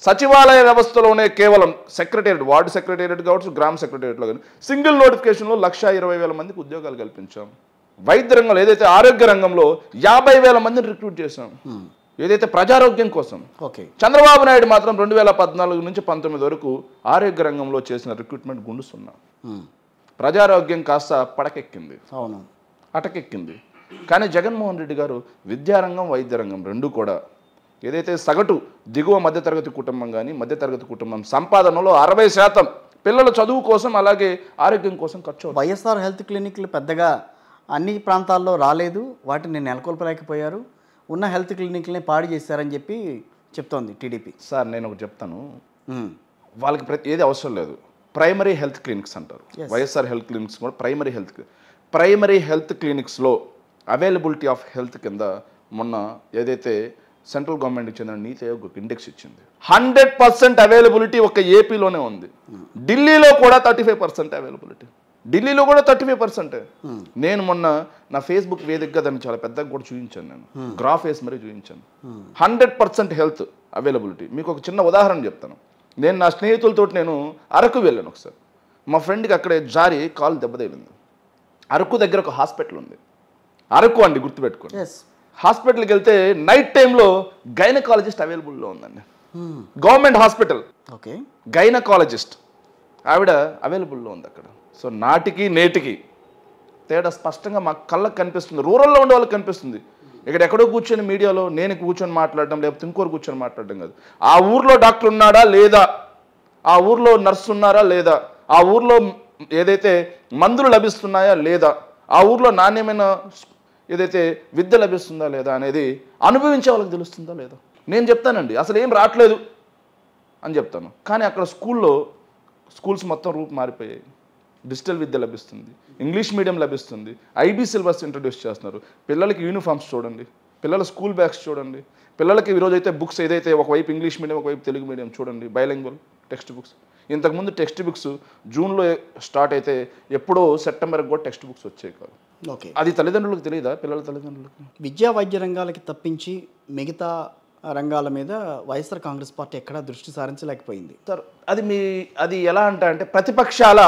సచివాలయ వ్యవస్థలోనే కేవలం secretariat, ward secretariat కావచ్చు, గ్రామ సెక్రటేరియట్లో కానీ సింగిల్ నోటిఫికేషన్లో 1,20,000 మందికి ఉద్యోగాలు కల్పించాం. వైద్య రంగంలో ఏదైతే ఆరోగ్య రంగంలో 50,000 మందిని రిక్రూట్ చేశాం, ఏదైతే ప్రజారోగ్యం కోసం. చంద్రబాబు నాయుడు మాత్రం 2014 నుంచి 19 వరకు ఆరోగ్య రంగంలో చేసిన రిక్రూట్మెంట్ గుండు సున్నా. ప్రజారోగ్యం కాస్త పడకెక్కింది, అటకెక్కింది. కానీ జగన్మోహన్ రెడ్డి గారు విద్యారంగం, వైద్య రంగం రెండు కూడా ఏదైతే సగటు దిగువ మధ్యతరగతి కుటుంబం కానీ మధ్యతరగతి కుటుంబం సంపాదనలో 60% పిల్లల చదువు కోసం అలాగే ఆరోగ్యం కోసం ఖర్చు. వైఎస్ఆర్ హెల్త్ క్లినిక్లు పెద్దగా అన్ని ప్రాంతాల్లో రాలేదు, వాటిని నెలకొల్పలేకపోయారు, ఉన్న హెల్త్ క్లినిక్లని పాడు చేశారని చెప్పి చెప్తోంది టీడీపీ. సార్ నేను ఒకటి చెప్తాను, వాళ్ళకి ఏది అవసరం లేదు. ప్రైమరీ హెల్త్ క్లినిక్స్ అంటారు, వైఎస్ఆర్ హెల్త్ క్లినిక్స్ కూడా ప్రైమరీ హెల్త్ క్లినిక్స్లో అవైలబిలిటీ ఆఫ్ హెల్త్ కింద మొన్న ఏదైతే సెంట్రల్ గవర్నమెంట్కి చెందిన నీతి ఆయోగ్ ఒక ఇండెక్స్ ఇచ్చింది. 100% అవైలబిలిటీ ఒక ఏపీలోనే ఉంది. ఢిల్లీలో కూడా 35% అవైలబిలిటీ, ఢిల్లీలో కూడా 35%. నేను మొన్న నా ఫేస్బుక్ వేదికగా దాన్ని చాలా పెద్దగా కూడా చూపించాను, నేను గ్రాఫ్ వేసి మరీ చూపించాను. 100% హెల్త్ అవైలబిలిటీ. మీకు ఒక చిన్న ఉదాహరణ చెప్తాను. నేను నా స్నేహితులతో నేను అరకు వెళ్ళాను ఒకసారి. మా ఫ్రెండ్కి అక్కడే జారి కాలు దెబ్బతగిలింది. అరకు దగ్గర ఒక హాస్పిటల్ ఉంది, అరకు అండి గుర్తుపెట్టుకోండి. హాస్పిటల్కి వెళ్తే నైట్ టైంలో గైనకాలజిస్ట్ అవైలబుల్లో ఉందండి. గవర్నమెంట్ హాస్పిటల్, గైనకాలజిస్ట్ ఆవిడ అవైలబుల్లో ఉంది అక్కడ. సో నాటికి నేటికి తేడా స్పష్టంగా మా కళ్ళకు కనిపిస్తుంది, రూరల్లో ఉండే వాళ్ళకి కనిపిస్తుంది. ఇక్కడ ఎక్కడో కూర్చొని మీడియాలో నేను కూర్చొని మాట్లాడడం, లేకపోతే ఇంకోరు కూర్చొని మాట్లాడడం కాదు. ఆ ఊర్లో డాక్టర్ ఉన్నాడా లేదా, ఆ ఊర్లో నర్సు ఉన్నారా లేదా, ఆ ఊర్లో ఏదైతే మందులు లభిస్తున్నాయా లేదా, ఆ ఊర్లో నాణ్యమైన ఏదైతే విద్య లభిస్తుందా లేదా అనేది అనుభవించే వాళ్ళకి తెలుస్తుందా లేదా. నేను చెప్తానండి అసలు ఏం రావట్లేదు అని చెప్తాను, కానీ అక్కడ స్కూల్స్ మొత్తం రూపు మారిపోయాయి. డిజిటల్ విద్య లభిస్తుంది, ఇంగ్లీష్ మీడియం లభిస్తుంది, ఐబీ సిలబస్ ఇంట్రడ్యూస్ చేస్తున్నారు. పిల్లలకి యూనిఫామ్స్ చూడండి, పిల్లల స్కూల్ బ్యాగ్స్ చూడండి, పిల్లలకి ఈరోజు అయితే బుక్స్ ఏదైతే ఒకవైపు ఇంగ్లీష్ మీడియం ఒకవైపు తెలుగు మీడియం చూడండి, బైలింగ్వల్ టెక్స్ట్ బుక్స్. ఇంతకుముందు టెక్స్ట్ బుక్స్ జూన్లో స్టార్ట్ అయితే ఎప్పుడో సెప్టెంబర్కి కూడా టెక్స్ట్ బుక్స్ వచ్చాయి కాదు. అది తల్లిదండ్రులకు తెలియదా, పిల్లల తల్లిదండ్రులకు? విద్యా వైద్య రంగాలకి తప్పించి మిగతా రంగాల మీద వైఎస్ఆర్ కాంగ్రెస్ పార్టీ ఎక్కడా దృష్టి సారించలేకపోయింది సార్. అది ఎలా అంటే ప్రతిపక్షాల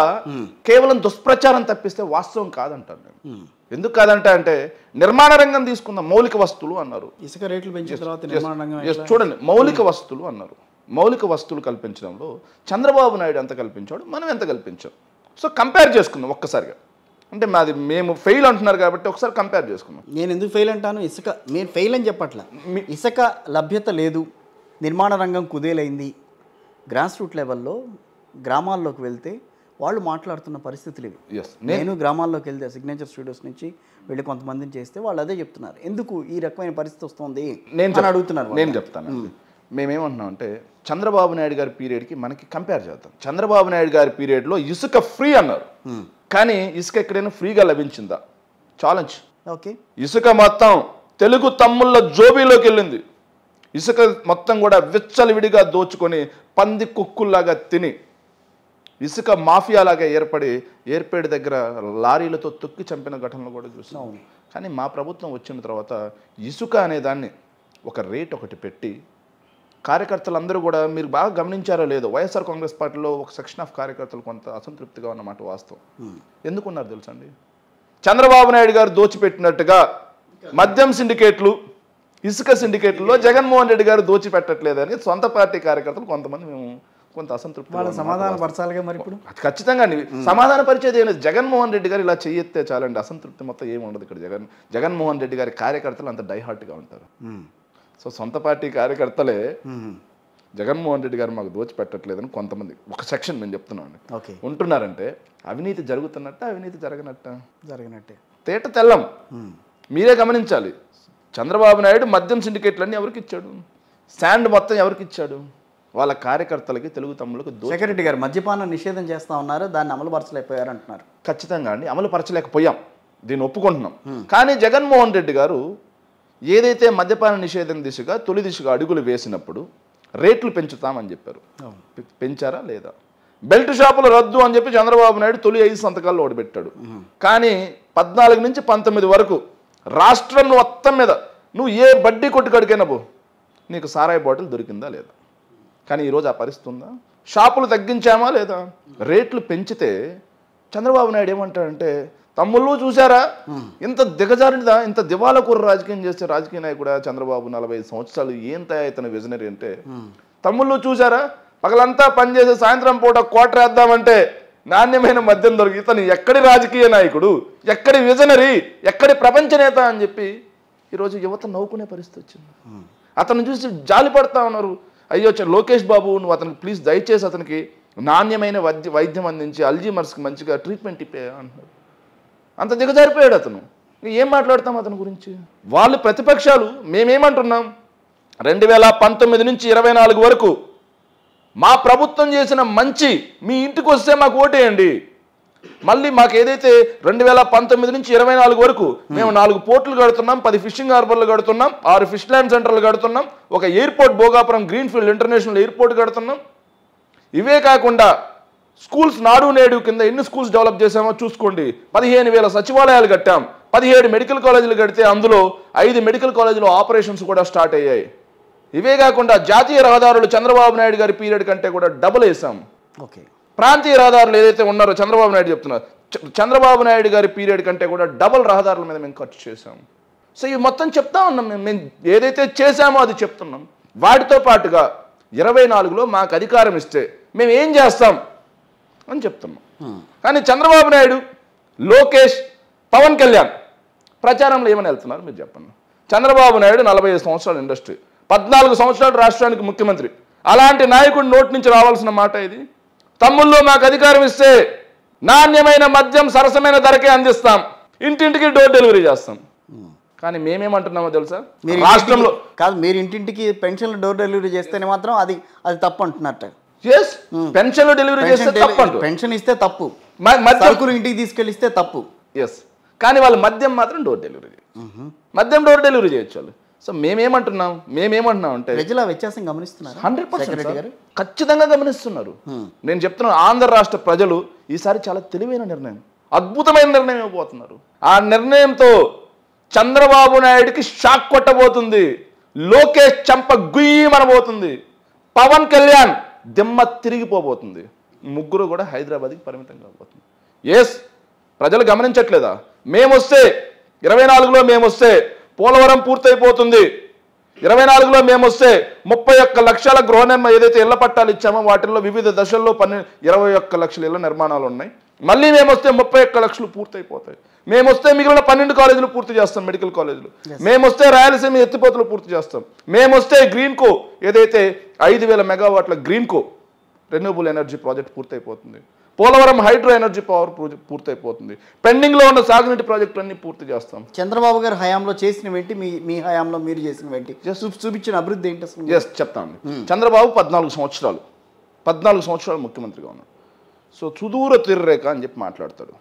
కేవలం దుష్ప్రచారం తప్పిస్తే వాస్తవం కాదంటారు నేను. ఎందుకు కాదంటే అంటే నిర్మాణ రంగం తీసుకున్న మౌలిక వస్తువులు అన్నారు, ఇసుక రేట్లు పెంచిన తర్వాత నిర్మాణ రంగం చూడండి, మౌలిక వస్తువులు అన్నారు. మౌలిక వస్తువులు కల్పించడంలో చంద్రబాబు నాయుడు ఎంత కల్పించాడు, మనం ఎంత కల్పించాం. సో కంపేర్ చేసుకుందాం ఒక్కసారిగా. అంటే మేము ఫెయిల్ అంటున్నారు కాబట్టి ఒకసారి కంపేర్ చేసుకున్నాం. నేను ఎందుకు ఫెయిల్ అంటాను, ఇసుక మీరు ఫెయిల్ అని చెప్పట్లా, ఇసుక లభ్యత లేదు, నిర్మాణ రంగం కుదేలైంది. గ్రాస్ రూట్ లెవెల్లో గ్రామాల్లోకి వెళ్తే వాళ్ళు మాట్లాడుతున్న పరిస్థితులు ఇవి. నేను గ్రామాల్లోకి వెళ్తే సిగ్నేచర్ స్టూడియోస్ నుంచి వెళ్ళి కొంతమందిని చేస్తే వాళ్ళు అదే చెప్తున్నారు, ఎందుకు ఈ రకమైన పరిస్థితి వస్తుంది నేను అడుగుతున్నారు. నేను చెప్తాను, మేమేమంటున్నాం అంటే చంద్రబాబు నాయుడు గారి పీరియడ్కి మనకి కంపేర్ చేద్దాం. చంద్రబాబు నాయుడు గారి పీరియడ్లో ఇసుక ఫ్రీ అన్నారు, కానీ ఇసుక ఎక్కడైనా ఫ్రీగా లభించిందా? ఛాలెంజ్. ఇసుక మొత్తం తెలుగు తమ్ముళ్ళ జోబీలోకి వెళ్ళింది. ఇసుక మొత్తం కూడా విచ్చలవిడిగా దోచుకొని పంది కుక్కుల్లాగా తిని ఇసుక మాఫియాలాగా ఏర్పేడు దగ్గర లారీలతో తొక్కి చంపిన ఘటనలు కూడా చూసాం. కానీ మా ప్రభుత్వం వచ్చిన తర్వాత ఇసుక అనే దాన్ని ఒక రేట్ ఒకటి పెట్టి కార్యకర్తలందరూ కూడా, మీరు బాగా గమనించారో లేదో, వైఎస్ఆర్ కాంగ్రెస్ పార్టీలో ఒక సెక్షన్ ఆఫ్ కార్యకర్తలు కొంత అసంతృప్తిగా ఉన్నమాట వాస్తవం. ఎందుకున్నారు తెలుసండి? చంద్రబాబు నాయుడు గారు దోచిపెట్టినట్టుగా మద్యం సిండికేట్లు, ఇసుక సిండికేట్లలో జగన్మోహన్ రెడ్డి గారు దోచిపెట్టట్లేదని సొంత పార్టీ కార్యకర్తలు కొంతమంది మేము కొంత అసంతృప్తి. సమాధాన పరచాలిగా మరి ఇప్పుడు ఖచ్చితంగా సమాధాన పరిచయం ఏం లేదు. జగన్మోహన్ రెడ్డి గారు ఇలా చెయ్యెత్తే చాలండి, అసంతృప్తి మొత్తం ఏమి ఉండదు ఇక్కడ. జగన్మోహన్ రెడ్డి గారి కార్యకర్తలు అంత డైహార్ట్గా ఉంటారు. సో సొంత పార్టీ కార్యకర్తలే జగన్మోహన్ రెడ్డి గారు మాకు దోచిపెట్టట్లేదని కొంతమంది ఒక సెక్షన్ మేము చెప్తున్నాం ఉంటున్నారంటే అవినీతి జరుగుతున్నట్ట, అవినీతి జరగనట్టే తేట తెల్లం. మీరే గమనించాలి. చంద్రబాబు నాయుడు మద్యం సిండికేట్లన్నీ ఎవరికి ఇచ్చాడు? శాండ్ మొత్తం ఎవరికి ఇచ్చాడు? వాళ్ళ కార్యకర్తలకి, తెలుగు తమ్ముళ్ళకి. సెక్రటరీ గారు మద్యపాన నిషేధం చేస్తా ఉన్నారు, దాన్ని అమలు పరచలేకపోయారు అంటున్నారు. ఖచ్చితంగా అండి, అమలు పరచలేకపోయాం, దీన్ని ఒప్పుకుంటున్నాం. కానీ జగన్మోహన్ రెడ్డి గారు ఏదైతే మద్యపాన నిషేధం దిశగా తొలి దిశగా అడుగులు వేసినప్పుడు రేట్లు పెంచుతామని చెప్పారు. పెంచారా లేదా? బెల్ట్ షాపులు రద్దు అని చెప్పి చంద్రబాబు నాయుడు తొలి 5 సంతకాల్లో ఓడిపెట్టాడు. కానీ 14 నుంచి 19 వరకు రాష్ట్రం మొత్తం మీద నువ్వు ఏ బడ్డీ కొట్టుకడికైనా పో, నీకు సారాయి బాటిల్ దొరికిందా లేదా? కానీ ఈరోజు ఆ పరిస్థితి ఉందా? షాపులు తగ్గించామా లేదా? రేట్లు పెంచితే చంద్రబాబు నాయుడు ఏమంటాడంటే, తమ్ముళ్ళు చూసారా ఇంత దిగజారిదా, ఇంత దివాళకూర రాజకీయం చేస్తే రాజకీయ నాయకుడా చంద్రబాబు 45 సంవత్సరాలు ఏంత ఇతను విజనరీ అంటే, తమ్ముళ్ళు చూసారా పగలంతా పనిచేసి సాయంత్రం పూట కోట వేద్దామంటే నాణ్యమైన మద్యం దొరికి ఇతను ఎక్కడి రాజకీయ నాయకుడు, ఎక్కడి విజనరీ, ఎక్కడి ప్రపంచ నేత అని చెప్పి ఈరోజు యువత నవ్వుకునే పరిస్థితి వచ్చింది. అతను చూసి జాలి పడతా ఉన్నారు. అయ్యో లోకేష్ బాబు నువ్వు అతనికి ప్లీజ్ దయచేసి అతనికి నాణ్యమైన వైద్యం అందించి అల్జీమర్స్కి మంచిగా ట్రీట్మెంట్ ఇప్పే అంటున్నారు. అంత దిగజారిపోయాడు అతను. ఏం మాట్లాడతాం అతని గురించి? వాళ్ళు ప్రతిపక్షాలు మేమేమంటున్నాం, 2019 నుంచి 24 వరకు మా ప్రభుత్వం చేసిన మంచి మీ ఇంటికి వస్తే మాకు ఓటేయండి. మళ్ళీ మాకు ఏదైతే 2019 నుంచి 24 వరకు మేము 4 పోర్టులు కడుతున్నాం, 10 ఫిషింగ్ హార్బర్లు కడుతున్నాం, 6 ఫిష్ ల్యాండ్ సెంటర్లు కడుతున్నాం, ఒక airport Bhogapuram greenfield international airport కడుతున్నాం. ఇవే కాకుండా స్కూల్స్ నాడు నేడు కింద ఎన్ని స్కూల్స్ డెవలప్ చేసామో చూసుకోండి. 15,000 సచివాలయాలు కట్టాం, 17 మెడికల్ కాలేజీలు కడితే అందులో 5 మెడికల్ కాలేజీలో ఆపరేషన్స్ కూడా స్టార్ట్ అయ్యాయి. ఇవే కాకుండా జాతీయ రహదారులు చంద్రబాబు నాయుడు గారి పీరియడ్ కంటే కూడా డబుల్ వేసాం. ఓకే, ప్రాంతీయ రహదారులు ఏదైతే ఉన్నారో చంద్రబాబు నాయుడు చెప్తున్నారు, చంద్రబాబు నాయుడు గారి పీరియడ్ కంటే కూడా డబుల్ రహదారుల మీద మేము ఖర్చు చేసాం. సో ఇవి మొత్తం చెప్తా ఉన్నాం. మేము ఏదైతే చేశామో అది చెప్తున్నాం. వాటితో పాటుగా 24లో మాకు అధికారం ఇస్తే మేము ఏం చేస్తాం అని చెప్తున్నాం. కానీ చంద్రబాబు నాయుడు, లోకేష్, పవన్ కళ్యాణ్ ప్రచారంలో ఏమని వెళ్తున్నారు మీరు చెప్పండి. చంద్రబాబు నాయుడు 45 సంవత్సరాల ఇండస్ట్రీ, 14 సంవత్సరాలు రాష్ట్రానికి ముఖ్యమంత్రి. అలాంటి నాయకుడి నోటి నుంచి రావాల్సిన మాట ఇది. తమ్ముళ్ళు మాకు అధికారం ఇస్తే నాణ్యమైన మద్యం సరసమైన ధరకే అందిస్తాం, ఇంటింటికి డోర్ డెలివరీ చేస్తాం. కానీ మేమేమంటున్నామో తెలుసా, రాష్ట్రంలో కాదు, మీరు ఇంటింటికి పెన్షన్లు డోర్ డెలివరీ చేస్తేనే మాత్రం అది తప్పు అంటున్నట్టు. పెన్షన్లు డెలివరీ చేస్తే తప్పు, పెన్షన్ ఇస్తే తప్పు, సరుకులు ఇంటికి తీసుకెళ్ళిస్తే తప్పు. కానీ వాళ్ళు మద్యం మాత్రం డోర్ డెలివరీ, మద్యం డోర్ డెలివరీ చేయొచ్చు వాళ్ళు. సో మేమేమంటున్నాం అంటే ప్రజల వ్యత్యాసం గమనిస్తున్నారు. 100% ఖచ్చితంగా గమనిస్తున్నారు. నేను చెప్తున్నాను, ఆంధ్ర రాష్ట్ర ప్రజలు ఈసారి చాలా తెలివైన నిర్ణయం, అద్భుతమైన నిర్ణయం ఇవ్వబోతున్నారు. ఆ నిర్ణయంతో చంద్రబాబు నాయుడికి షాక్ కొట్టబోతుంది, లోకేష్ చంప గుయ్యమనబోతుంది, పవన్ కళ్యాణ్ దిమ్మ తిరిగిపోబోతుంది. ముగ్గురు కూడా హైదరాబాద్కి పరిమితం కాబోతుంది. ప్రజలు గమనించట్లేదా? మేమొస్తే 24లో మేమొస్తే పోలవరం పూర్తయిపోతుంది. 24లో మేమొస్తే 31 లక్షల గృహ నిర్మాణం ఏదైతే ఇళ్ల పట్టాలు ఇచ్చామో వాటిల్లో వివిధ దశల్లో 21 లక్షల ఇళ్ల నిర్మాణాలు ఉన్నాయి. మళ్ళీ మేమొస్తే 31 లక్షలు పూర్తయిపోతాయి. మేమొస్తే మిగిలిన 12 కాలేజీలు పూర్తి చేస్తాం, మెడికల్ కాలేజీలు. మేమొస్తే రాయలసీమ ఎత్తిపోతలు పూర్తి చేస్తాం. మేమొస్తే గ్రీన్కో ఏదైతే 5,000 మెగావాట్ల గ్రీన్కో రెన్యూబుల్ ఎనర్జీ ప్రాజెక్ట్ పూర్తయిపోతుంది. Polavaram hydro energy power project పూర్తయిపోతుంది. పెండింగ్లో ఉన్న సాగునీటి ప్రాజెక్టులన్నీ పూర్తి చేస్తాం. చంద్రబాబు గారు హయాంలో చేసినవేంటి, మీ హయాంలో మీరు చేసినవేంటి, చూపించిన అభివృద్ధి ఏంటి అసలు? చెప్తాను. చంద్రబాబు 14 సంవత్సరాలు ముఖ్యమంత్రిగా ఉన్నాడు. సో సుదూర తీరరేఖ అని చెప్పి మాట్లాడతాడు.